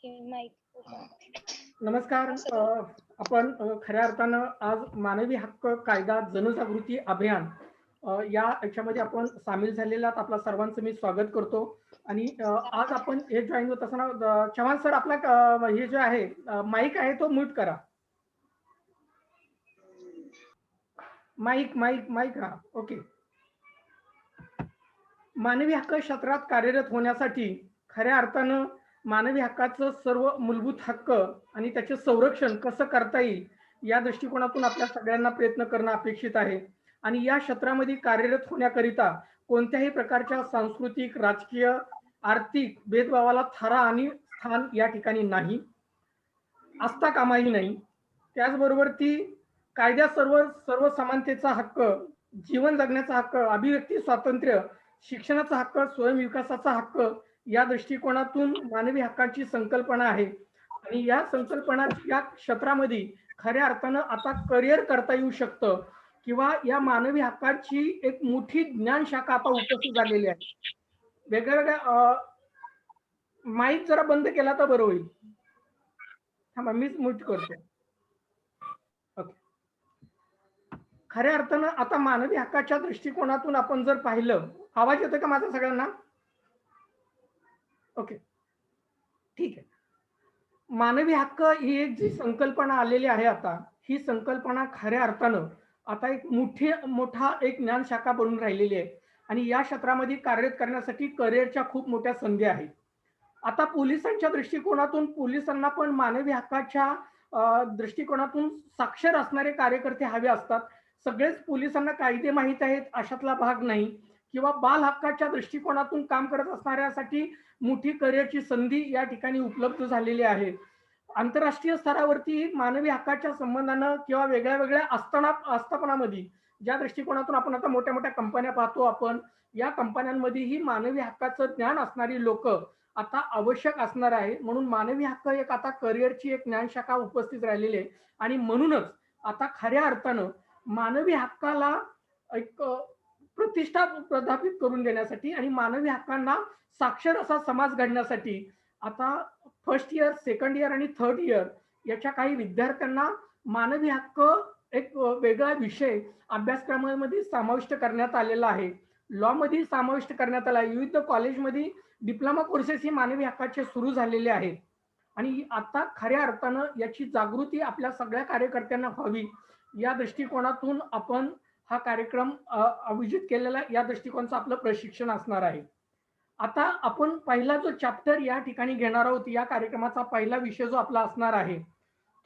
नमस्कार. आपण खऱ्या अर्थानं आज मानवी हक्क कायदा जनजागृती अभियान याच्यामध्ये आपण सामील झालेला आहात. आपला सर्वांचं मी स्वागत करतो. आणि आज आपण हे जॉईन होत असताना चव्हाण सर आपला हे जे आहे माईक आहे तो म्यूट करा. माईक माईक माईक हा ओके. मानवी हक्क क्षेत्रात कार्यरत होण्यासाठी खऱ्या अर्थानं मानवी हक्काचं सर्व मूलभूत हक्क आणि त्याचे संरक्षण कसं करता येईल या दृष्टिकोनातून आपल्या सगळ्यांना प्रयत्न करणं अपेक्षित आहे. आणि या क्षेत्रामध्ये कार्यरत होण्याकरिता कोणत्याही प्रकारच्या सांस्कृतिक, राजकीय, आर्थिक भेदभावाला थारा आणि स्थान या ठिकाणी नाही, असता कामाही नाही. त्याचबरोबर ती कायद्या सर्व समानतेचा हक्क, जीवन जगण्याचा हक्क, अभिव्यक्ती स्वातंत्र्य, शिक्षणाचा हक्क, स्वयंविकासाचा हक्क या दृष्टिकोनातून मानवी हक्काची संकल्पना आहे. आणि या संकल्पनाची या क्षेत्रामध्ये खऱ्या अर्थानं आता करिअर करता येऊ शकतं किंवा या मानवी हक्काची एक मोठी ज्ञान शाखा आता उपस्थित झालेली आहे. वेगवेगळ्या माईक जरा बंद केला तर बरं होईल. थांबा मीच म्यूट करतो. ओके. खऱ्या अर्थानं आता मानवी हक्काच्या दृष्टिकोनातून आपण जर पाहिलं, आवाज येतोय का माझा सगळ्यांना? ओके ठीक आहे. मानवी हक्क ही एक जी संकल्पना आलेली आहे आता, ही संकल्पना खऱ्या अर्थानं आता एक मोठा एक ज्ञान शाखा बनून राहिलेली आहे. आणि या क्षेत्रामध्ये कार्यरत करण्यासाठी करिअरच्या खूप मोठ्या संधी आहेत. आता पोलिसांच्या दृष्टिकोनातून पोलिसांना पण मानवी हक्काच्या दृष्टिकोनातून साक्षर असणारे कार्यकर्ते हवे असतात. सगळेच पोलिसांना कायदे माहीत आहेत अशातला भाग नाही, किंवा बाल हक्काच्या दृष्टिकोनातून काम करत असणाऱ्यासाठी मोठी करिअरची संधी या ठिकाणी उपलब्ध झालेली आहे. आंतरराष्ट्रीय स्तरावरती मानवी हक्काच्या संबंधानं किंवा वेगळ्या आस्थापनामध्ये ज्या दृष्टिकोनातून आपण आता मोठ्या कंपन्या पाहतो, आपण या कंपन्यांमध्ये ही मानवी हक्काचं ज्ञान असणारी लोक आता आवश्यक असणार आहे. म्हणून मानवी हक्क एक आता करिअरची एक ज्ञानशाखा उपस्थित राहिलेली आहे. आणि म्हणूनच आता खऱ्या अर्थानं मानवी हक्काला एक प्रतिष्ठा प्रस्थापित करून देण्यासाठी आणि मानवी हक्कांना साक्षर असा समाज घडण्यासाठी आता फर्स्ट इयर, सेकंड इयर आणि थर्ड इयर याच्या काही विद्यार्थ्यांना मानवी हक्क एक वेगळा विषय अभ्यासक्रमामध्ये समाविष्ट करण्यात आलेला आहे. लॉ मध्ये समाविष्ट करण्यात आला आहे. विविध कॉलेजमध्ये डिप्लोमा कोर्सेस ही मानवी हक्काचे सुरू झालेले आहेत. आणि आता खऱ्या अर्थानं याची जागृती आपल्या सगळ्या कार्यकर्त्यांना व्हावी या दृष्टिकोनातून आपण हा कार्यक्रम आयोजित केलेला, या दृष्टिकोनाचं आपलं प्रशिक्षण असणार आहे. आता आपण पहिला जो चॅप्टर या ठिकाणी घेणार आहोत, या कार्यक्रमाचा पहिला विषय जो आपला असणार आहे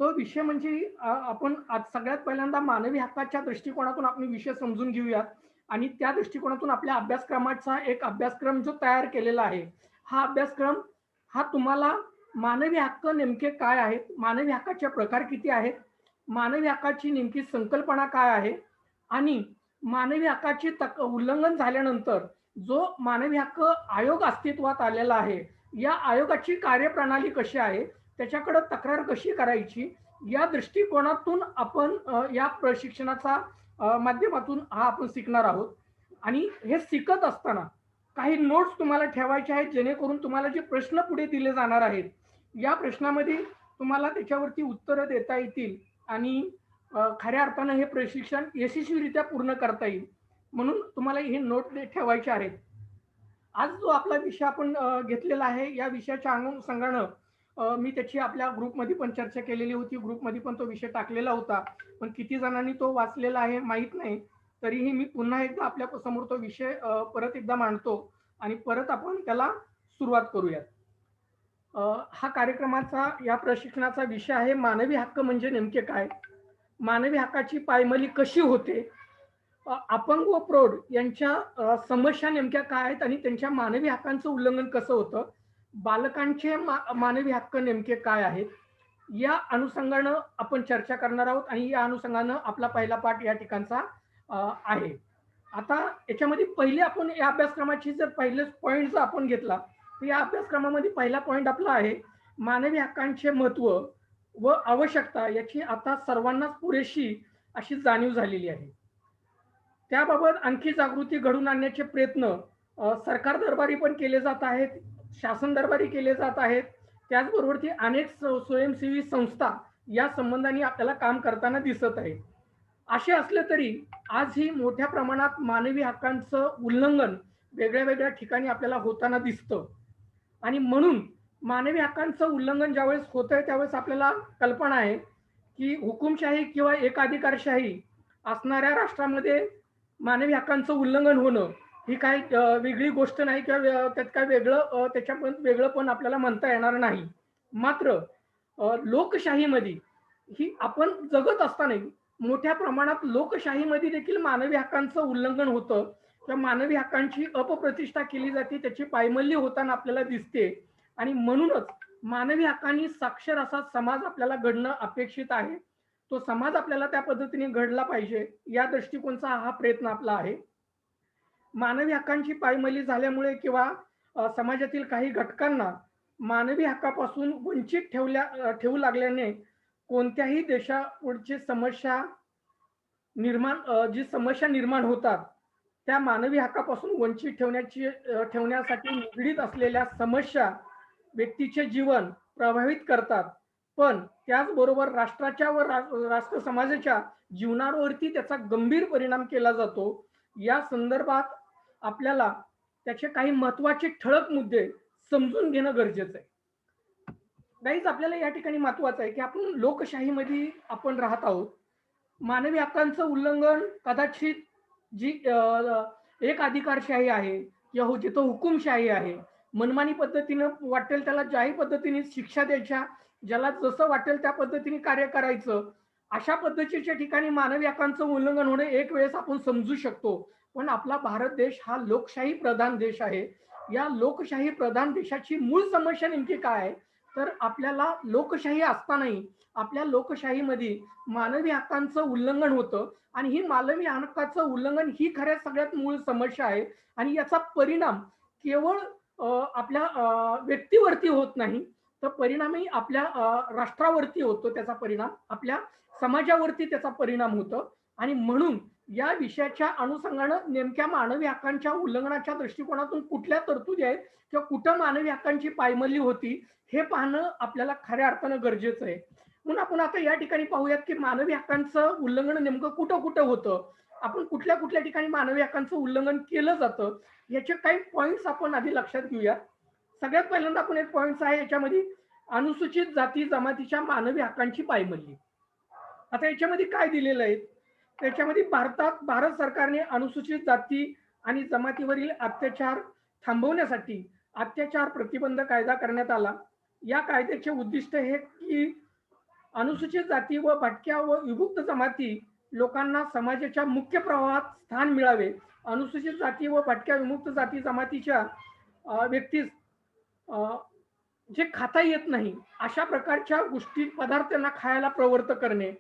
तो विषय म्हणजे आपण आज सगळ्यात पहिल्यांदा मानवी हक्काच्या दृष्टिकोनातून आपण विषय समजून घेऊयात. आणि त्या दृष्टिकोनातून आपल्या अभ्यासक्रमाचा एक अभ्यासक्रम जो तयार केलेला आहे, हा अभ्यासक्रम हा तुम्हाला मानवी हक्क नेमके काय आहेत, मानवी हक्काचे प्रकार किती आहेत, मानवी हक्काची नेमकी संकल्पना काय आहे, आणि मानवी हक्काची उल्लंघन झाल्यानंतर जो मानवी हक्क आयोग अस्तित्वात आलेला आहे, या आयोगाची कार्यप्रणाली कशी आहे, त्याच्याकडे तक्रार कशी करायची, या दृष्टिकोनातून आपण या प्रशिक्षणाचा माध्यमातून हा आपण शिकणार आहोत. आणि हे शिकत असताना काही नोट्स तुम्हाला ठेवायचे आहेत, जेणेकरून तुम्हाला जे प्रश्न पुढे दिले जाणार आहेत या प्रश्नामध्ये तुम्हाला त्याच्यावरती उत्तरं देता येतील आणि खऱ्या अर्थानं हे प्रशिक्षण यशस्वीरित्या पूर्ण करता येईल. म्हणून तुम्हाला हे नोट ठेवायचे आहेत. आज जो आपला विषय आपण घेतलेला आहे, या विषयाच्या अनुषंगानं मी त्याची आपल्या ग्रुपमध्ये पण चर्चा केलेली होती, ग्रुपमध्ये पण तो विषय टाकलेला होता, पण किती जणांनी तो वाचलेला आहे माहीत नाही. तरीही मी पुन्हा एकदा आपल्या समोर तो विषय परत एकदा मांडतो आणि परत आपण त्याला सुरुवात करूयात. हा कार्यक्रमाचा, या प्रशिक्षणाचा विषय आहे मानवी हक्क म्हणजे नेमके काय, मानवी हक्काची पायमली कशी होते, अपंग व प्रौढ यांच्या समस्या नेमक्या काय आहेत आणि त्यांच्या मानवी हक्कांचं उल्लंघन कसं होतं, बालकांचे मानवी हक्क नेमके काय आहेत, या अनुषंगानं आपण चर्चा करणार आहोत. आणि या अनुषंगानं आपला पहिला पाठ या ठिकाणचा आहे. आता याच्यामध्ये पहिले आपण या अभ्यासक्रमाची जर पहिले पॉईंट जर आपण घेतला तर या अभ्यासक्रमामध्ये पहिला पॉईंट आपला आहे मानवी हक्कांचे महत्व व आवश्यकता याची आता सर्वांनाच पुरेशी अशी जाणीव झालेली आहे. त्याबाबत आणखी जागृती घडवून आणण्याचे प्रयत्न सरकार दरबारी पण केले जात आहेत, शासन दरबारी केले जात आहेत, त्याचबरोबर ती अनेक स्वयंसेवी संस्था या संबंधाने आपल्याला काम करताना दिसत आहे. असे असले तरी आजही मोठ्या प्रमाणात मानवी हक्कांचं उल्लंघन वेगळ्या-वेगळ्या ठिकाणी आपल्याला होताना दिसतं. आणि म्हणून मानवी हक्कांचं उल्लंघन ज्यावेळेस होतंय त्यावेळेस आपल्याला कल्पना आहे, की हुकुमशाही किंवा एकाधिकारशाही असणाऱ्या राष्ट्रामध्ये मानवी हक्कांचं उल्लंघन होणं ही काही वेगळी गोष्ट नाही किंवा त्यात काही वेगळं त्याच्यामध्ये वेगळं पण आपल्याला म्हणता येणार नाही. मात्र लोकशाहीमध्ये ही आपण जगत असतानाही मोठ्या प्रमाणात लोकशाहीमध्ये देखील मानवी हक्कांचं उल्लंघन होतं किंवा मानवी हक्कांची अपप्रतिष्ठा केली जाते, त्याची पायमल्ली होताना आपल्याला दिसते आणि म्हणूनच मानवी हक्कांनी साक्षर असा समाज आपल्याला घडणं अपेक्षित आहे. तो समाज आपल्याला त्या पद्धतीने घडला पाहिजे, या दृष्टिकोनचा हा प्रयत्न आपला आहे. मानवी हक्कांची पायमल्ली झाल्यामुळे किंवा समाजातील काही घटकांना मानवी हक्कापासून वंचित ठेवू लागल्याने कोणत्याही देशापुढची समस्या जी समस्या निर्माण होतात, त्या मानवी हक्कापासून वंचित ठेवण्यासाठी निगडीत असलेल्या समस्या व्यक्तीचे जीवन प्रभावित करतात. पण त्याचबरोबर राष्ट्राच्या व राष्ट्र समाजाच्या जीवनावरती त्याचा गंभीर परिणाम केला जातो. या संदर्भात आपल्याला त्याचे काही महत्त्वाचे ठळक मुद्दे समजून घेणं गरजेचं आहे. गाईज आपल्याला या ठिकाणी महत्त्वाचं आहे, की आपण लोकशाहीमध्ये आपण राहत आहोत. मानवी हक्कांचं उल्लंघन कदाचित जी एक अधिकारशाही आहे किंवा जिथं हुकुमशाही आहे, मनमानी पद्धतीनं वाटेल त्याला ज्याही पद्धतीने शिक्षा द्यायच्या, ज्याला जसं वाटेल त्या पद्धतीने कार्य करायचं. अशा पद्धतीच्या ठिकाणी मानवी हक्कांचं उल्लंघन होणं एक वेळेस आपण समजू शकतो. पण आपला भारत देश हा लोकशाही प्रधान देश आहे. या लोकशाही प्रधान देशाची मूळ समस्या नेमकी काय आहे? तर आपल्याला लोकशाही असतानाही आपल्या लोकशाहीमध्ये मानवी हक्कांचं उल्लंघन होतं आणि ही मानवी हक्काचं उल्लंघन ही खऱ्या सगळ्यात मूळ समस्या आहे आणि याचा परिणाम केवळ आपल्या व्यक्तीवरती होत नाही, तर परिणामही आपल्या राष्ट्रावरती होतो त्याचा परिणाम, आपल्या समाजावरती त्याचा परिणाम होतो आणि म्हणून या विषयाच्या अनुषंगानं नेमक्या मानवी हक्कांच्या उल्लंघनाच्या दृष्टिकोनातून कुठल्या तरतुदी आहेत किंवा कुठं मानवी हक्कांची पायमल्ली होती, हे पाहणं आपल्याला खऱ्या अर्थानं गरजेचं आहे. म्हणून आपण आता या ठिकाणी पाहूयात, की मानवी हक्कांचं उल्लंघन नेमकं कुठं-कुठं होतं. आपण कुठल्या-कुठल्या ठिकाणी मानवी हक्कांचं उल्लंघन केलं जातं, याचे काही पॉइंट्स आपण आधी लक्षात घेऊया. सगळ्यात पहिल्यांदा आपण एक पॉइंट्स आहे याच्यामध्ये अनुसूचित जाती जमातीच्या मानवी हक्कांची पायमल्ली. आता याच्यामध्ये काय दिलेलं आहे? त्याच्यामध्ये भारत सरकारने अनुसूचित जाती आणि जमातीवरील अत्याचार थांबवण्यासाठी अत्याचार प्रतिबंध कायदा करण्यात आला. या कायद्याचे उद्दिष्ट हे की अनुसूचित जाती व भटक्या व विमुक्त जमाती लोकांना समाजाच्या मुख्य प्रवाहात स्थान मिळावे. अनुसूचित जाती व भटक्या विमुक्त जाती जमातीच्या व्यक्तीस अ, जे खाता येत नाही अशा प्रकारच्या गोष्टी पदार्थ त्यांना खायला प्रवृत्त करणे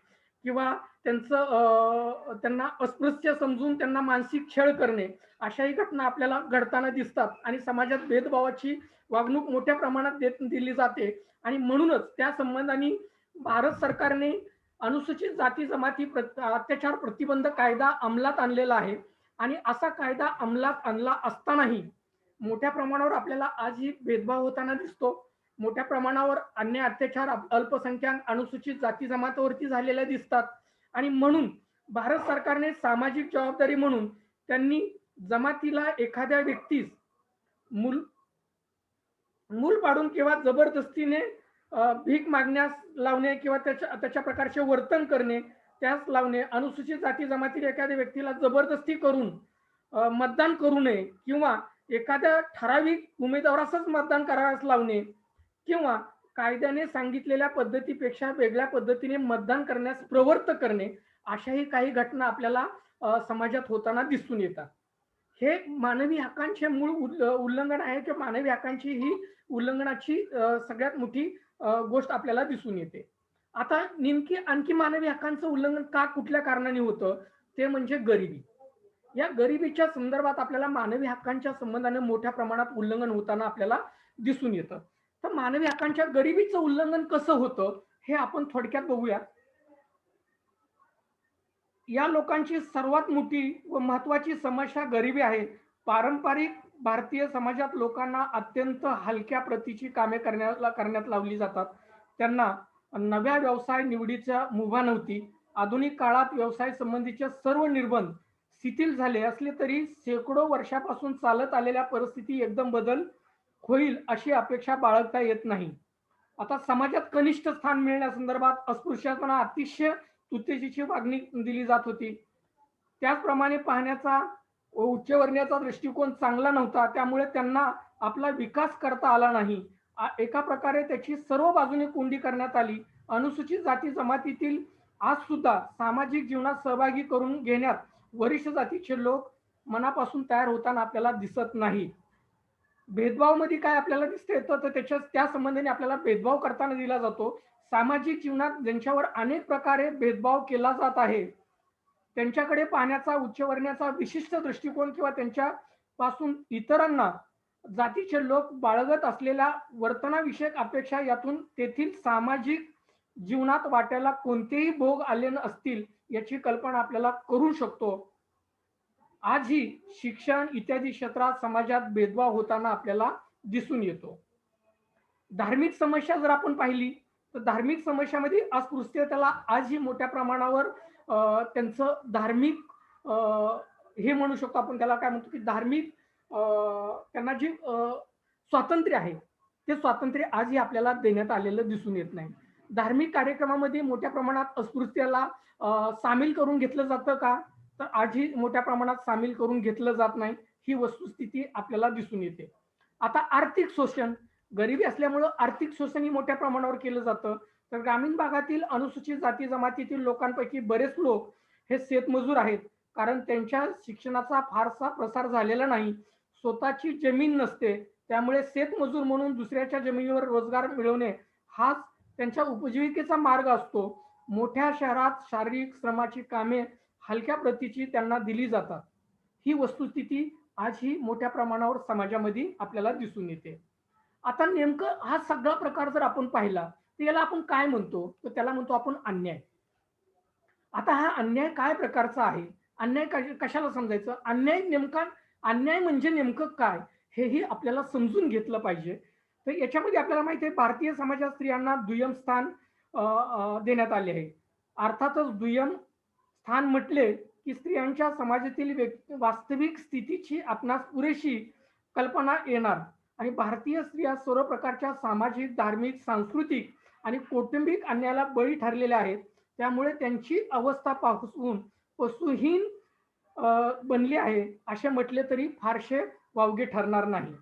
किंवा त्यांना अस्पृश्य समजून त्यांना मानसिक छळ करणे, अशाही घटना आपल्याला घडताना दिसतात आणि समाजात भेदभावाची वागणूक मोठ्या प्रमाणात दिली जाते आणि म्हणूनच त्या संबंधाने भारत सरकारने अनुसूचित जाती जमाती अत्याचार प्रतिबंध कायदा अंमलात आणलेला आहे आणि असा कायदा अंमलात आणला असतानाही मोठ्या प्रमाणावर आपल्याला आजही भेदभाव होताना दिसतो. मोठ्या प्रमाणावर अन्य अत्याचार अल्पसंख्याक अनुसूचित जाती जमातीवरती झालेल्या दिसतात आणि म्हणून भारत सरकारने सामाजिक जबाबदारी म्हणून त्यांनी जमातीला एखाद्या व्यक्तीस मूल मूल पाडून किंवा जबरदस्तीने भीक मागण्यास लावणे किंवा त्याच्या प्रकारचे वर्तन करणे, त्यास लावणे, अनुसूचित जाती जमातील एखाद्या व्यक्तीला जबरदस्ती करून मतदान करू नये किंवा एखाद्या ठराविक उमेदवारासच मतदान करावयास लावणे किंवा कायद्याने सांगितलेल्या पद्धतीपेक्षा वेगळ्या पद्धतीने मतदान करण्यास प्रवृत्त करणे, अशाही काही घटना आपल्याला समाजात होताना दिसून येतात. हे मानवी हक्कांचे मूळ उल्लंघन आहे किंवा मानवी हक्कांची ही उल्लंघनाची सगळ्यात मोठी गोष्ट आपल्याला दिसून येते. आता नेमकी आणखी मानवी हक्कांचं उल्लंघन कुठल्या कारणाने होतं? ते म्हणजे गरिबी. या गरिबीच्या संदर्भात आपल्याला मानवी हक्कांच्या संबंधाने मोठ्या प्रमाणात उल्लंघन होताना आपल्याला दिसून येतं. तर मानवी हक्कांच्या गरिबीचं उल्लंघन कसं होतं, हे आपण थोडक्यात बघूया. या लोकांची सर्वात मोठी व महत्वाची समस्या गरिबी आहे. पारंपरिक भारतीय समाजात लोकांना अत्यंत हलक्या प्रतीची कामे करण्यात लावली जातात. त्यांना नव्या व्यवसाय निवडीच्या मुभा नव्हती. आधुनिक काळात व्यवसाय संबंधीचे सर्व निर्बंध शिथिल झाले असले तरी शेकडो वर्षापासून चालत आलेल्या परिस्थिती एकदम बदल होईल अशी अपेक्षा बाळगता येत नाही. आता समाजात कनिष्ठ स्थान मिळण्यासंदर्भात अस्पृश्यपणा अतिशय तुतेची वागणी दिली जात होती. त्याचप्रमाणे पाहण्याचा उच्चवर्णीयाचा दृष्टिकोन चांगला नव्हता. त्यामुळे त्यांना आपला विकास करता आला नाही. एका प्रकारे त्याची सर्व बाजूने कोंडी करण्यात आली. अनुसूचित जाती जमातीतील आज सुद्धा सामाजिक जीवनात सहभागी करून घेण्यात वरिष्ठ जातीचे लोक मनापासून तयार होताना आपल्याला दिसत नाही. भेदभावमध्ये काय आपल्याला दिसतं येतं तर त्या संबंधाने आपल्याला भेदभाव करताना दिला जातो. सामाजिक जीवनात ज्यांच्यावर अनेक प्रकारे भेदभाव केला जात आहे, त्यांच्याकडे पाहण्याचा उच्चवर्णीयाचा विशिष्ट दृष्टिकोन किंवा त्यांच्यापासून इतरांना जातीचे लोक बाळगत असलेल्या वर्तनाविषयक अपेक्षा यातून तेथील सामाजिक जीवनात वाट्याला कोणतेही भोग आले नसतील याची कल्पना आपल्याला करू शकतो. आजही शिक्षण इत्यादी क्षेत्रात समाजात भेदभाव होताना आपल्याला दिसून येतो. धार्मिक समस्या जर आपण पाहिली तर धार्मिक समस्यामध्ये अस्पृश्यतेला आजही मोठ्या प्रमाणावर त्यांचं धार्मिक हे म्हणू शकतो आपण त्याला काय म्हणतो की धार्मिक त्यांना जे स्वातंत्र्य आहे ते स्वातंत्र्य आजही आपल्याला देण्यात आलेलं दिसून येत नाही. धार्मिक कार्यक्रमामध्ये मोठ्या प्रमाणात अस्पृश्यतेला सामील करून घेतलं जातं का तर आजही मोठ्या प्रमाणात सामील करून घेतलं जात नाही. ही वस्तुस्थिती आपल्याला दिसून येते. आता आर्थिक शोषण गरिबी असल्यामुळं आर्थिक शोषणही मोठ्या प्रमाणावर केलं जातं. तर ग्रामीण भागातील अनुसूचित जाती जमातीतील लोकांपैकी बरेच लोक हे शेतमजूर आहेत. कारण त्यांच्या शिक्षणाचा फारसा प्रसार झालेला नाही. स्वतःची जमीन नसते. त्यामुळे शेतमजूर म्हणून दुसऱ्याच्या जमिनीवर रोजगार मिळवणे हाच त्यांच्या उपजीविकेचा मार्ग असतो. मोठ्या शहरात शारीरिक श्रमाची कामे हलक्या प्रतीची त्यांना दिली जातात. ही वस्तुस्थिती आजही मोठ्या प्रमाणावर समाजामध्ये आपल्याला दिसून येते. आता नेमकं हा सगळा प्रकार जर आपण पाहिला तर याला आपण काय म्हणतो तर त्याला म्हणतो आपण अन्याय. आता हा अन्याय काय प्रकारचा आहे, अन्याय कशाला समजायचं, अन्याय म्हणजे नेमकं काय हेही आपल्याला समजून घेतलं पाहिजे. तर याच्यामध्ये आपल्याला माहिती आहे भारतीय समाजात स्त्रियांना दुय्यम स्थान देण्यात आले आहे. अर्थातच दुय्यम स्थान म्हटले की स्त्रियांच्या समाजातील वास्तविक स्थितीची आपणास पुरेशी कल्पना येणार आणि भारतीय स्त्रिया सर्व प्रकारच्या सामाजिक, धार्मिक, सांस्कृतिक आणि कौटुंबिक अन्यायाला बळी ठरलेल्या आहेत. त्यामुळे त्यांची अवस्था पाहून पशुहीन बनली आहे असे म्हटले तरी फारसे वावगे ठरणार नाही.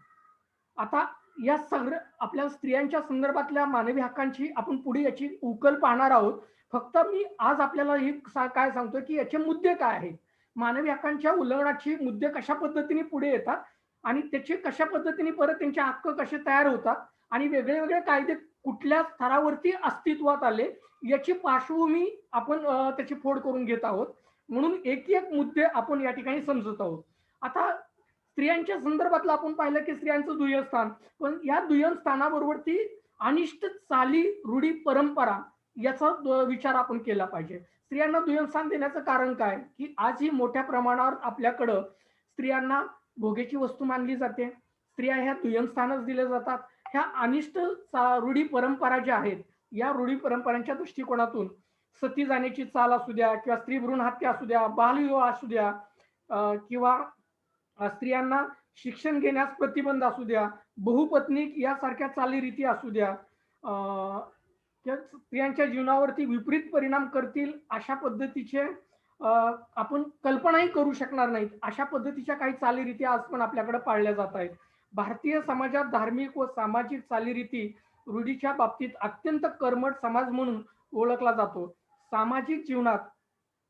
आता या सगळं आपल्या स्त्रियांच्या संदर्भातल्या मानवी हक्कांची आपण पुढे याची उकल पाहणार आहोत. फक्त मी आज आपल्याला हे काय सांगतोय की याचे मुद्दे काय आहेत, मानवी हक्कांच्या उल्लंघनाचे मुद्दे कशा पद्धतीने पुढे येतात आणि त्याचे कशा पद्धतीने परत त्यांचे हक्क कसे तयार होतात आणि वेगळे वेगळे कायदे कुठल्या स्तरावरती अस्तित्वात आले याची पार्श्वभूमी आपण त्याची फोड करून घेत आहोत. म्हणून एक एक मुद्दे आपण या ठिकाणी समजत आहोत. आता स्त्रियांच्या संदर्भातलं आपण पाहिलं की स्त्रियांचं दुय्यम स्थान, पण या दुय्यम स्थानाबरोबर ती अनिष्ट चाली, रूढी, परंपरा याचा विचार आपण केला पाहिजे. स्त्रियांना दुय्यम स्थान देण्याचं कारण काय की आजही मोठ्या प्रमाणावर आपल्याकडं स्त्रियांना भोग्याची वस्तू मानली जाते. स्त्रिया ह्या दुय्यम स्थानच दिले जातात. ह्या अनिष्ट रूढी परंपरा ज्या आहेत या रूढी परंपरांच्या दृष्टिकोनातून सती जाण्याची चाल असू द्या किंवा स्त्री भ्रूण हत्या असू द्या, बालविवाह असू द्या किंवा स्त्रियांना शिक्षण घेण्यास प्रतिबंध असू द्या, बहुपत्नीक यासारख्या चालीरीती असू द्या, स्त्रियांच्या जीवनावरती विपरीत परिणाम करतील अशा पद्धतीचे आपण कल्पनाही करू शकणार नाहीत अशा पद्धतीच्या काही चालीरीती आज पण आपल्याकडे पाळल्या जात आहेत. भारतीय समाजात धार्मिक व सामाजिक चालीरीती रूढीच्या बाबतीत अत्यंत कर्मठ समाज म्हणून ओळखला जातो. सामाजिक जीवनात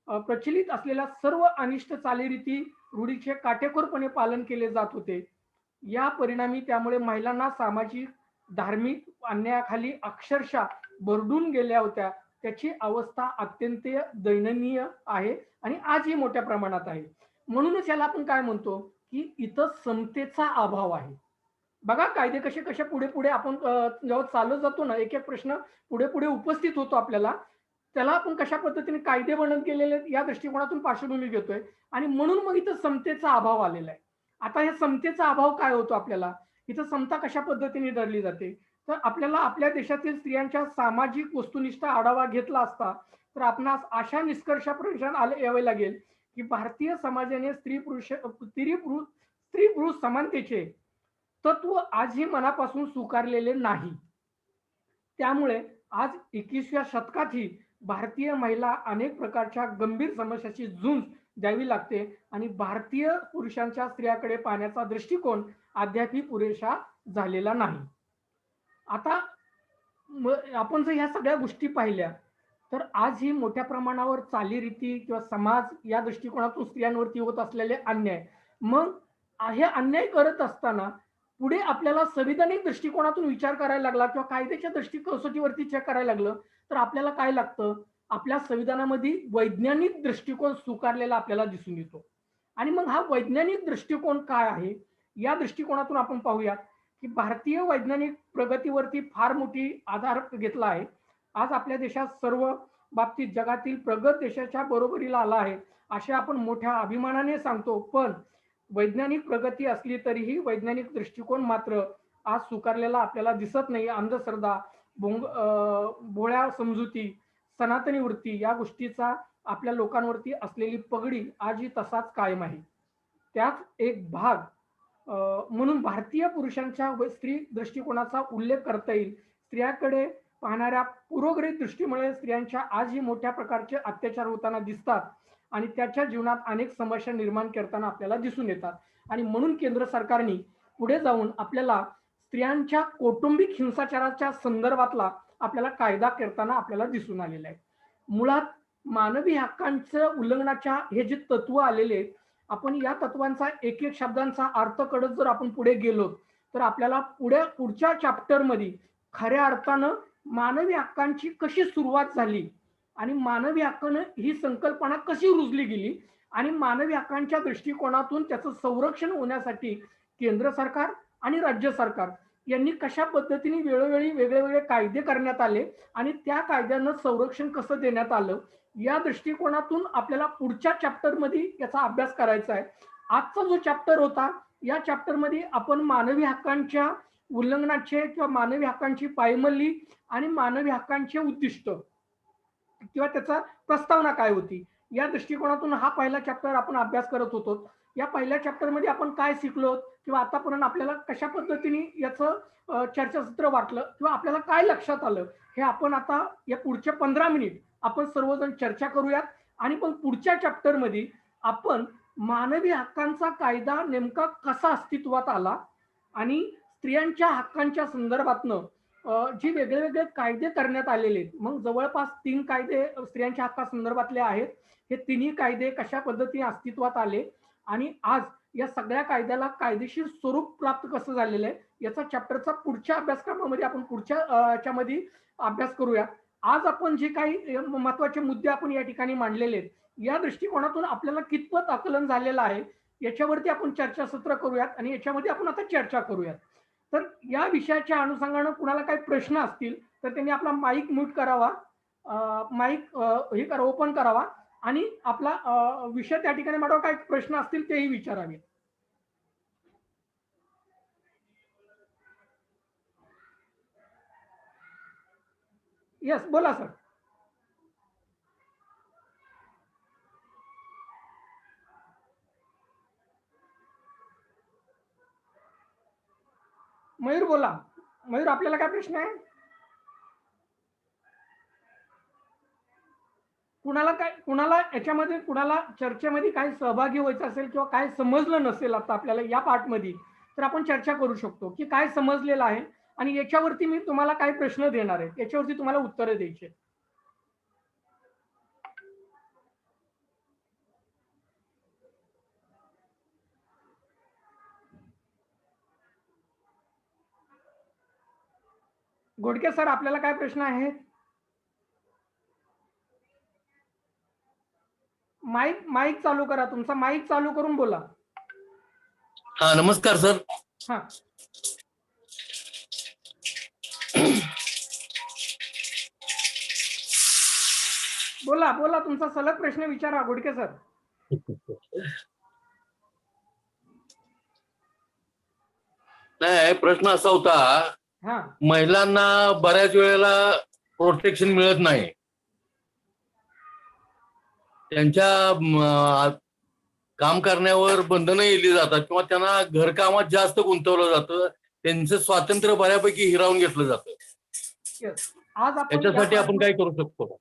प्रचलित असलेल्या सर्व अनिष्ट चालीरीती रूढीचे काटेकोरपणे पालन केले जात होते. या परिणामी त्यामुळे महिलांना सामाजिक, धार्मिक अन्यायाखाली अक्षरशः भरडून गेल्या होत्या. त्याची अवस्था अत्यंत दयनीय आहे आणि आजही मोठ्या प्रमाणात आहे. म्हणूनच याला आपण काय म्हणतो की इथं समतेचा अभाव आहे. बघा कायदे कसे कसे पुढे पुढे आपण जेव्हा चालत जातो ना एक एक प्रश्न पुढे पुढे उपस्थित होतो आपल्याला, त्याला आपण कशा पद्धतीने कायदे बनत गेलेले या दृष्टिकोनातून पार्श्वभूमी घेतोय आणि म्हणून मग इथं समतेचा अभाव आलेला आहे. आता या समतेचा अभाव काय होतो आपल्याला? इथं समता कशा पद्धतीने धरली जाते? तर आपल्याला आपल्या देशातील स्त्रियांच्या सामाजिक वस्तुनिष्ठ आढावा घेतला असता, तर आपणास अशा निष्कर्षापर्यंत यावे लागेल, की भारतीय समाजाने स्त्री-पुरुष समानतेचे तत्व आजही मनापासून स्वीकारलेले नाही. त्यामुळे आज 21व्या शतकातही भारतीय महिला अनेक प्रकारच्या गंभीर समस्याची झुंज द्यावी लागते आणि भारतीय पुरुषांच्या स्त्रियाकडे पाहण्याचा दृष्टिकोन अद्यापही पुरेसा झालेला नाही. आता आपण जर ह्या सगळ्या गोष्टी पाहिल्या, तर आज ही मोठ्या प्रमाणावर चालीरीती किंवा समाज या दृष्टिकोनातून स्त्रियांवरती होत असलेले अन्याय. मग हे अन्याय करत असताना पुढे आपल्याला संविधानिक दृष्टिकोनातून विचार करायला लागला किंवा कायद्याच्या कसोटीवरती चेक करायला लागलं, तर आपल्याला काय लागतं? आपल्या संविधानामध्ये वैज्ञानिक दृष्टिकोन स्वीकारलेला आपल्याला दिसून येतो. आणि मग हा वैज्ञानिक दृष्टिकोन काय आहे? या दृष्टिकोनातून आपण पाहूया, की भारतीय वैज्ञानिक प्रगतीवरती फार मोठी आधार घेतला आहे. आज आपल्या देशात सर्व बाबतीत जगातील प्रगत देशाच्या बरोबरीला आला आहे, असे आपण मोठ्या अभिमानाने सांगतो. पण वैज्ञानिक प्रगती असली तरीही वैज्ञानिक दृष्टिकोन मात्र आज स्वीकारलेला आपल्याला दिसत नाही. अंधश्रद्धा, भोळ्या समजुती, सनातनी वृत्ती या गोष्टीचा आपल्या लोकांवरती असलेली पगडी आजही तसाच कायम आहे. त्यात एक भाग म्हणून भारतीय पुरुषांच्या व स्त्री दृष्टिकोनाचा उल्लेख करता येईल. स्त्रियाकडे पाहणाऱ्या पूर्वग्रहित दृष्टीमुळे स्त्रियांच्या आजही मोठ्या प्रकारचे अत्याचार होताना दिसतात आणि त्याच्या जीवनात अनेक समस्या निर्माण करताना आपल्याला दिसून येतात. आणि म्हणून केंद्र सरकारने पुढे जाऊन आपल्याला स्त्रियांच्या कौटुंबिक हिंसाचाराच्या संदर्भातला आपल्याला कायदा करताना आपल्याला दिसून आलेला आहे. मुळात मानवी हक्कांच्या उल्लंघनाच्या हे जे तत्व आलेले आहेत, आपण या तत्वांचा एक एक शब्दांचा अर्थ कळत जर आपण पुढे गेलो, तर आपल्याला पुढच्या चॅप्टरमध्ये खऱ्या अर्थानं मानवी हक्कांची कशी सुरुवात झाली आणि मानवी हक्कानं ही संकल्पना कशी रुजली गेली आणि मानवी हक्कांच्या दृष्टिकोनातून त्याचं संरक्षण होण्यासाठी केंद्र सरकार आणि राज्य सरकार यांनी कशा पद्धतीने वेळोवेळी वेगळे कायदे करण्यात आले आणि त्या कायद्यांना संरक्षण कसं देण्यात आलं, या दृष्टिकोनातून आपल्याला पुढच्या चॅप्टरमध्ये याचा अभ्यास करायचा आहे. आजचा जो चॅप्टर होता, या चॅप्टरमध्ये आपण मानवी हक्कांच्या उल्लंघनाचे किंवा मानवी हक्कांची पायमल्ली आणि मानवी हक्कांचे उद्दिष्ट किंवा त्याचा प्रस्तावना काय होती, या दृष्टिकोनातून हा पहिला चॅप्टर आपण अभ्यास करत होतो. या पहिल्या चॅप्टरमध्ये आपण काय शिकलो किंवा आतापर्यंत आपल्याला कशा पद्धतीने याचं चर्चासत्र वाटलं किंवा आपल्याला काय लक्षात आलं, हे आपण आता या पुढचे 15 मिनिट आपण सर्वजण चर्चा करूयात. आणि पण पुढच्या चॅप्टरमध्ये आपण मानवी हक्कांचा कायदा नेमका कसा अस्तित्वात आला आणि स्त्रियांच्या हक्कांच्या संदर्भातनं जे वेगळे कायदे करण्यात आलेले आहेत. मग जवळपास 3 कायदे स्त्रियांच्या हक्कासंदर्भातले आहेत. हे तिन्ही कायदे कशा पद्धतीने अस्तित्वात आले आणि आज या सगळ्या कायद्याला कायदेशीर स्वरूप प्राप्त कसं झालेलं आहे, याचा चॅप्टरचा पुढच्या अभ्यासक्रमामध्ये आपण पुढच्या याच्यामध्ये अभ्यास करूया. आज आपण जे काही महत्वाचे मुद्दे आपण या ठिकाणी मांडलेले आहेत, या दृष्टिकोनातून आपल्याला कितपत आकलन झालेलं आहे, याच्यावरती आपण चर्चासत्र करूयात आणि याच्यामध्ये आपण आता चर्चा करूयात. तर या विषयाच्या अनुषंगानं कुणाला काही प्रश्न असतील तर त्यांनी आपला माईक म्यूट करावा, माईक हे करा ओपन करावा आणि आपला विषय त्या ठिकाणी मांडावा. काही प्रश्न असतील तेही विचारावे. येस, बोला सर. मयूर बोला. मयूर, आपल्याला काय प्रश्न आहे? कुणाला याच्यामध्ये कुणाला चर्चेमध्ये काही सहभागी व्हायचं असेल किंवा काय समजलं नसेल आता आपल्याला या पार्टमध्ये, तर आपण चर्चा करू शकतो की काय समजलेलं आहे आणि याच्यावरती मी तुम्हाला काय प्रश्न देणार आहे, याच्यावरती तुम्हाला उत्तरं द्यायची. घोडके सर, आपल्याला काय प्रश्न आहेत? माईक चालू करा, तुमचा माईक चालू करून बोला. हा, नमस्कार सर. हा, बोला बोला, तुमचा सलग प्रश्न विचारा घोडके सर. नाही, प्रश्न असा होता, हा महिलांना बऱ्याच वेळेला प्रोटेक्शन मिळत नाही. त्यांच्या काम करण्यावर बंधनं येली जातात किंवा त्यांना घरकामात जास्त गुंतवलं जातं. त्यांचं स्वातंत्र्य बऱ्यापैकी हिरावून घेतलं जातं. येस. आज आपण या त्याच्यासाठी आपण काय करू शकतो?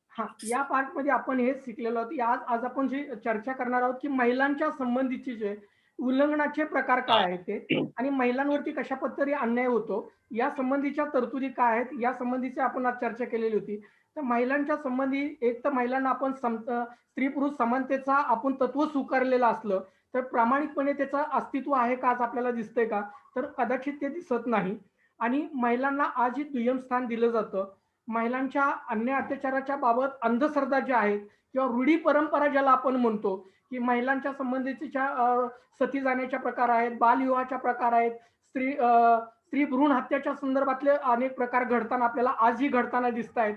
या पार्ट मध्ये आपण हेच शिकलेलो आहोत. आज आपण जी चर्चा करणार आहोत की महिलांच्या संबंधीचे जे उल्लंघनाचे प्रकार काय आहेत ते आणि महिलांवरती कशा पद्धतीने अन्याय होतो या संबंधीच्या तरतुदी काय आहेत या संबंधीची आपण आज चर्चा केलेली होती. तर महिलांच्या संबंधी एक तर महिलांना आपण स्त्री पुरुष समानतेचा आपण तत्व स्वीकारलेलं असलं तर प्रामाणिकपणे त्याचं अस्तित्व आहे का आज आपल्याला दिसतंय का, तर कदाचित ते दिसत नाही. आणि महिलांना आजही दुय्यम स्थान दिलं जातं. महिलांच्या अन्याय अत्याचाराच्या बाबत अंधश्रद्धा ज्या आहेत किंवा रूढी परंपरा ज्याला आपण म्हणतो की महिलांच्या संबंधीच्या सती जाण्याच्या प्रकार आहेत, बालविवाहाच्या प्रकार आहेत, स्त्री भ्रूण हत्याच्या संदर्भातले अनेक प्रकार घडताना आपल्याला आजही घडताना दिसत आहेत.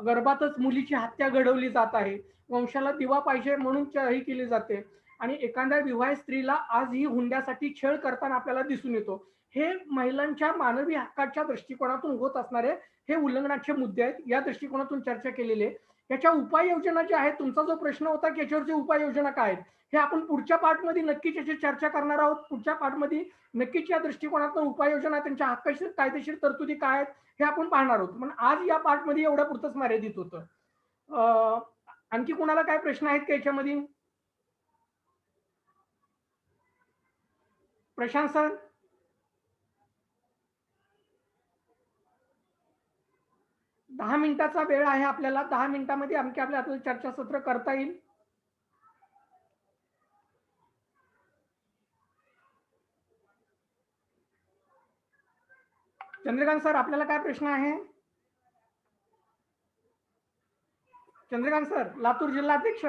गर्भातच मुलीची हत्या घडवली जात आहे, वंशाला दिवा पाहिजे म्हणून ही केली जाते आणि एखाद्या विवाहित स्त्रीला आजही हुंड्यासाठी छळ करताना आपल्याला दिसून येतो. हे महिलांच्या मानवी हक्काच्या दृष्टिकोनातून होत असणारे हे उल्लंघनाचे मुद्दे आहेत. या दृष्टिकोनातून चर्चा केलेली आहे. याच्या उपाययोजना ज्या आहेत, तुमचा जो प्रश्न होता की याच्यावरची उपाययोजना काय आहेत हे आपण पुढच्या पार्टमध्ये नक्कीच याची चर्चा करणार आहोत. पुढच्या पार्टमध्ये नक्कीच या दृष्टिकोनातून उपाययोजना, त्यांच्या हक्काशीर कायदेशीर तरतुदी काय आहेत हे आपण पाहणार आहोत. पण आज या पार्टमध्ये एवढ्या पुरतच मर्यादित होतं. आणखी कोणाला काय प्रश्न आहेत का याच्यामध्ये? प्रशांत सर. 10 मिनिटाचा वेळ आहे आपल्याला. 10 मिनिटामध्ये आणखी आपल्याला चर्चासत्र करता येईल. चंद्रकांत सर, आपल्याला काय प्रश्न आहे? चंद्रकांत सर, लातूर जिल्हाध्यक्ष.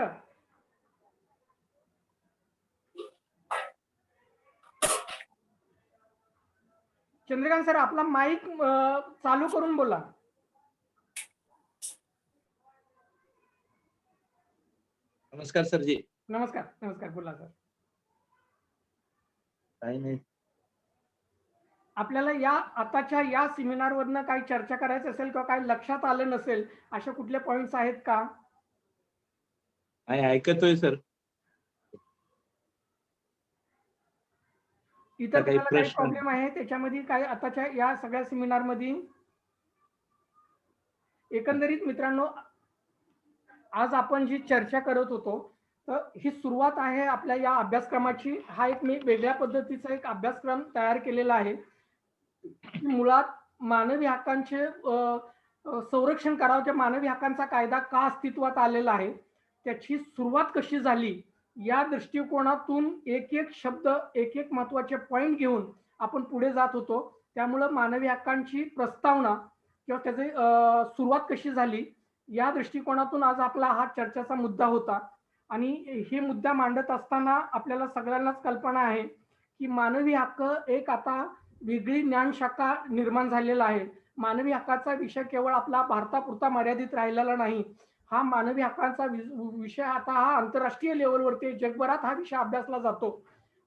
चंद्रकांत सर, आपला माईक चालू करून बोला. नमस्कार सर जी. नमस्कार. नमस्कार, बोला सर. काही नाही, आपल्याला या आताच्या या सेमिनारवरनं काही चर्चा करायचं असेल किंवा काही लक्षात आलं नसेल असे कुठले पॉइंट्स आहेत का? ऐकतोय सर. इतर काही कोणाला काही प्रश्न? प्रॉब्लेम आहे त्याच्यामध्ये काय आताच्या या सगळ्या सेमिनार मध्ये? एकंदरीत मित्रांनो, आज आपण जी चर्चा करत होतो तर ही सुरुवात आहे आपल्या या अभ्यासक्रमाची. हा एक मी वेगळ्या पद्धतीचा एक अभ्यासक्रम तयार केलेला आहे. मुळात मानवी हक्कांचे संरक्षण करावं, त्या मानवी हक्कांचा कायदा का अस्तित्वात आलेला आहे, त्याची सुरुवात कशी झाली या दृष्टिकोनातून एक एक शब्द, एक एक महत्वाचे पॉइंट घेऊन आपण पुढे जात होतो. त्यामुळं मानवी हक्कांची प्रस्तावना किंवा त्याची सुरुवात कशी झाली या दृष्टिकोनातून आज आपला हा चर्चेचा मुद्दा होता. आणि हे मुद्दा मांडत असताना आपल्याला सगळ्यांनाच कल्पना आहे की मानवी हक्क एक आता वेगळी ज्ञान शाखा निर्माण झालेला आहे. मानवी हक्काचा विषय केवळ आपला भारतापुरता मर्यादित राहिलेला नाही. हा मानवी हक्कांचा विषय आता हा आंतरराष्ट्रीय लेवलवरती जगभरात हा विषय अभ्यासला जातो.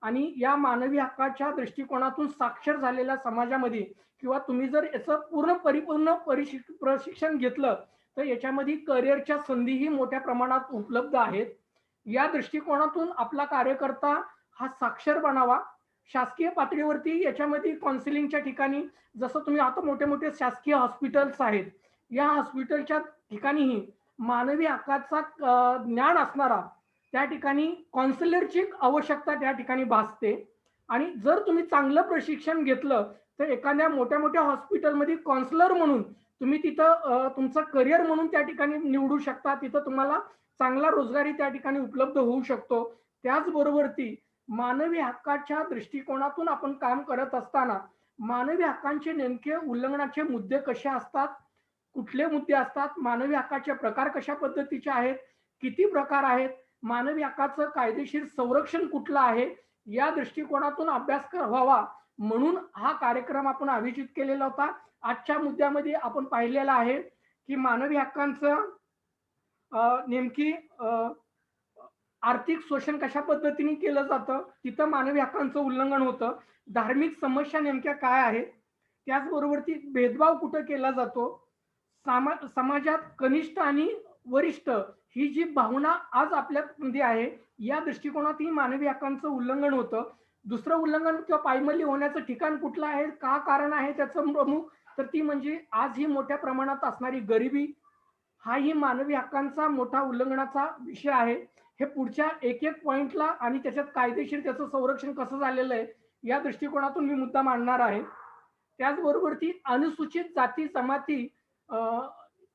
आणि या मानवी हक्काच्या दृष्टिकोनातून साक्षर झालेल्या समाजामध्ये किंवा तुम्ही जर याचं परिपूर्ण प्रशिक्षण घेतलं तर याच्यामध्ये करिअरच्या संधीही मोठ्या प्रमाणात उपलब्ध आहेत. या दृष्टिकोनातून आपला कार्यकर्ता हा साक्षर बनावा. शासकीय पातळीवरती याच्यामध्ये काउन्सिलिंगच्या ठिकाणी जसं तुम्ही आता मोठे मोठे शासकीय हॉस्पिटल्स आहेत, या हॉस्पिटलच्या ठिकाणीही मानवी हक्काचा ज्ञान असणारा त्या ठिकाणी काउन्सिलरची आवश्यकता त्या ठिकाणी भासते. आणि जर तुम्ही चांगलं प्रशिक्षण घेतलं तर एखाद्या मोठ्या मोठ्या हॉस्पिटलमध्ये काउन्सिलर म्हणून तुम्ही तिथं तुमचं करिअर म्हणून त्या ठिकाणी निवडू शकता. तिथं तुम्हाला चांगला रोजगारी त्या ठिकाणी उपलब्ध होऊ शकतो. त्याचबरोबर ती मानवी हक्काच्या दृष्टिकोनातून आपण काम करत असताना मानवी हक्कांचे नेमके उल्लंघनाचे मुद्दे कसे असतात, कुठले मुद्दे असतात, मानवी हक्काचे प्रकार कशा पद्धतीचे आहेत, किती प्रकार आहेत, मानवी हक्काचं कायदेशीर संरक्षण कुठलं आहे, या दृष्टिकोनातून अभ्यास व्हावा म्हणून हा कार्यक्रम आपण आयोजित केलेला होता. आजच्या मुद्द्यामध्ये आपण पाहिलेलं आहे की मानवी हक्कांचं नेमकी आर्थिक शोषण कशा पद्धतीने केलं जातं, तिथं मानवी हक्कांचं उल्लंघन होतं. धार्मिक समस्या नेमक्या काय आहेत, त्याचबरोबर ती भेदभाव कुठं केला जातो, समाजात कनिष्ठ आणि वरिष्ठ ही जी भावना आज आपल्यामध्ये आहे, या दृष्टिकोनातही मानवी हक्कांचं उल्लंघन होतं. दुसरं उल्लंघन किंवा पायमल्ली होण्याचं ठिकाण कुठलं आहे, का कारण आहे त्याचं प्रमुख, तर ती म्हणजे आज ही मोठ्या प्रमाणात असणारी गरिबी, हाही मानवी हक्कांचा मोठा उल्लंघनाचा विषय आहे. हे पुढच्या एक-एक पॉइंटला आणि त्याच्यात कायदेशीर त्याचं संरक्षण कसं झालेलं आहे, या दृष्टिकोनातून मी मुद्दा मांडणार आहे. त्याचबरोबर ती अनुसूचित जाती, जमाती, अ,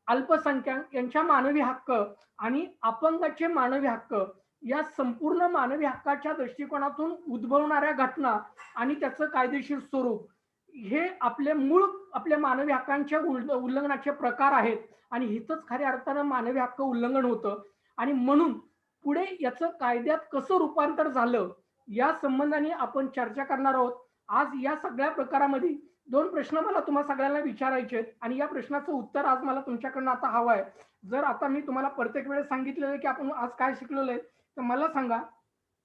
अल्पसंख्याक यांच्या मानवी हक्क आणि अपंगाचे मानवी हक्क या संपूर्ण मानवी हक्काच्या दृष्टिकोनातून उद्भवणाऱ्या घटना आणि त्याचं कायदेशीर स्वरूप हे आपले मूळ आपल्या मानवी हक्कांच्या उल्लंघनाचे प्रकार आहेत आणि हिथंच खऱ्या अर्थानं मानवी हक्क उल्लंघन होतं आणि म्हणून पुढे याचं कायद्यात कसं रूपांतर झालं या संबंधाने आपण चर्चा करणार आहोत. आज या सगळ्या प्रकारामध्ये दोन प्रश्न मला तुम्हा सगळ्यांना विचारायचे आहेत आणि या प्रश्नाचं उत्तर आज मला तुमच्याकडनं आता हवं आहे. जर आता मी तुम्हाला प्रत्येक वेळेस सांगितलेलं आहे की आपण आज काय शिकलेलो आहे, तर मला सांगा,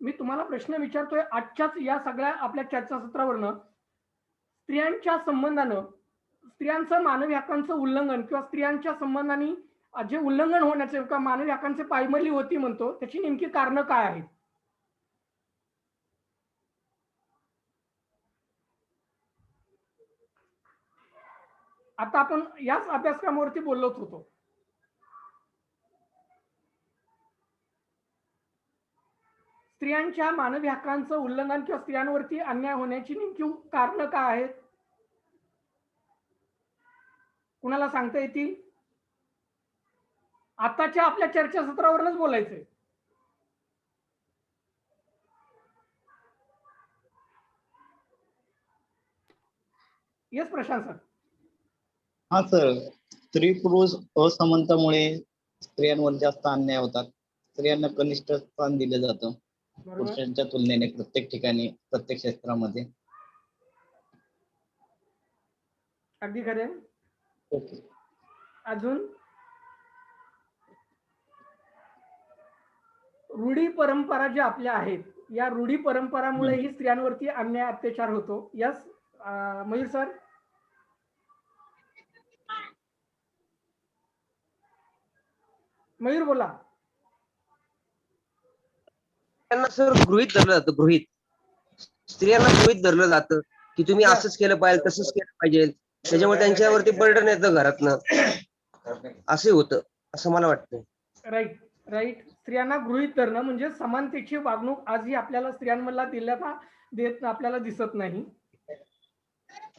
मी तुम्हाला प्रश्न विचारतोय आजच्याच या सगळ्या आपल्या चर्चासत्रावरनं, स्त्रियांच्या संबंधानं स्त्रियांचं मानवी हक्कांचं उल्लंघन किंवा स्त्रियांच्या संबंधाने जे उल्लंघन होण्याचे किंवा मानवी हक्कांचे पायमल्ली होती म्हणतो, त्याची नेमकी कारणं काय आहेत? आता आपण याच अभ्यासक्रमावरती बोलत होतो. स्त्रियांच्या मानवी हक्कांचं उल्लंघन किंवा स्त्रियांवरती अन्याय होण्याची नेमकी कारणं काय आहेत? कुणाला सांगता येतील? आताच्या आपल्या चर्चासत्रावरच बोलायचंय. Yes Prashant sir. हा सर, स्त्री पुरुष असमानतामुळे स्त्रियांवर जास्त अन्याय होतात. स्त्रियांना कनिष्ठ स्थान दिलं जातं बरोबर. पुरुषांच्या तुलनेने प्रत्येक ठिकाणी, प्रत्येक क्षेत्रामध्ये. अगदी खरे. ओके. अजून रूढी परंपरा ज्या आपल्या आहेत, या रूढी परंपरामुळेही स्त्रियांवरती अन्याय अत्याचार होतो. Yes Mayur sir. मयूर बोला. त्यांना सर गृहीत धरलं जातं, स्त्रियांना गृहीत धरलं जातं की तुम्ही असंच केलं पाहिजे, तसंच केलं पाहिजे. त्याच्यामुळे त्यांच्यावरती बर्डन येतं घरातनं, असे होतं असं मला वाटतं. Right right. स्त्रियांना गृहीत धरणं म्हणजे समानतेची वागणूक आजही आपल्याला स्त्रियांमधला देत आपल्याला दिसत नाही.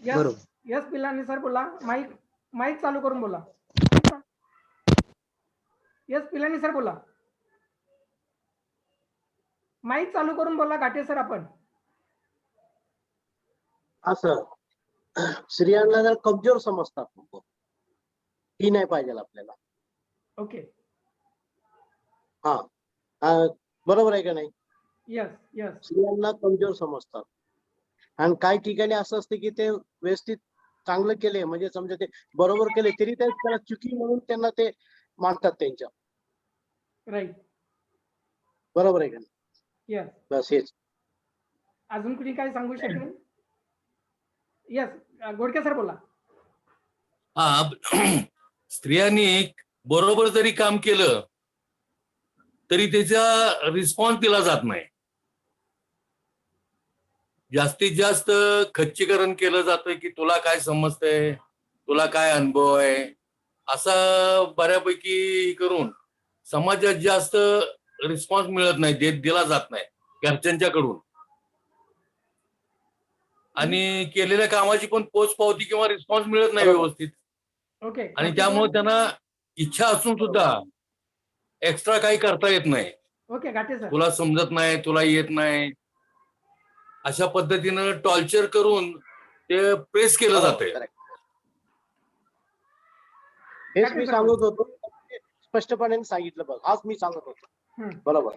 यस बरोबर. यस पिलानी सर बोला. माईक चालू करून बोला. यस पिलानी सर बोला. माईक चालू करून बोला घाटे सर आपण. हा सर, स्त्रियांना जर कमजोर समजतात लोक, ही नाही पाहिजे आपल्याला. ओके. हा, बरोबर आहे का नाही? Yes yes. स्त्रियांना कमजोर समजतात आणि काही ठिकाणी असं असते की ते व्यवस्थित चांगलं केले, म्हणजे समजा ते बरोबर केले तरी त्याला चुकी म्हणून त्यांना ते मानतात त्यांच्या. राईट. बरोबर आहे का नाही? यस. बस हेच. अजून कुणी काय सांगू शकेल? यस गोडके सर बोला. हा, स्त्रियांनी बरोबर जरी काम केलं तरी त्याचा रिस्पॉन्स दिला जात नाही. जास्तीत जास्त खच्चीकरण केलं जातं की तुला काय समजतंय, तुला काय अनुभव आहे, असं बऱ्यापैकी करून समाजात जास्त रिस्पॉन्स मिळत नाही, दिला जात नाही घरच्यांच्याकडून. आणि केलेल्या कामाची पण पोचपावती किंवा रिस्पॉन्स मिळत नाही व्यवस्थित. ओके. आणि त्यामुळे त्यांना इच्छा असून सुद्धा एक्स्ट्रा काही करता येत नाही. ओके घाटे सर. तुला समजत नाही, तुला येत नाही, अशा पद्धतीनं टॉर्चर करून ते प्रेस केलं जातंय. हेच मी सांगत होतो, स्पष्टपणे सांगितलं बघ, आज मी सांगत होतो. बरोबर.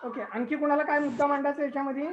ओके. आणखी कोणाला काय मुद्दा मांडायचा याच्यामध्ये?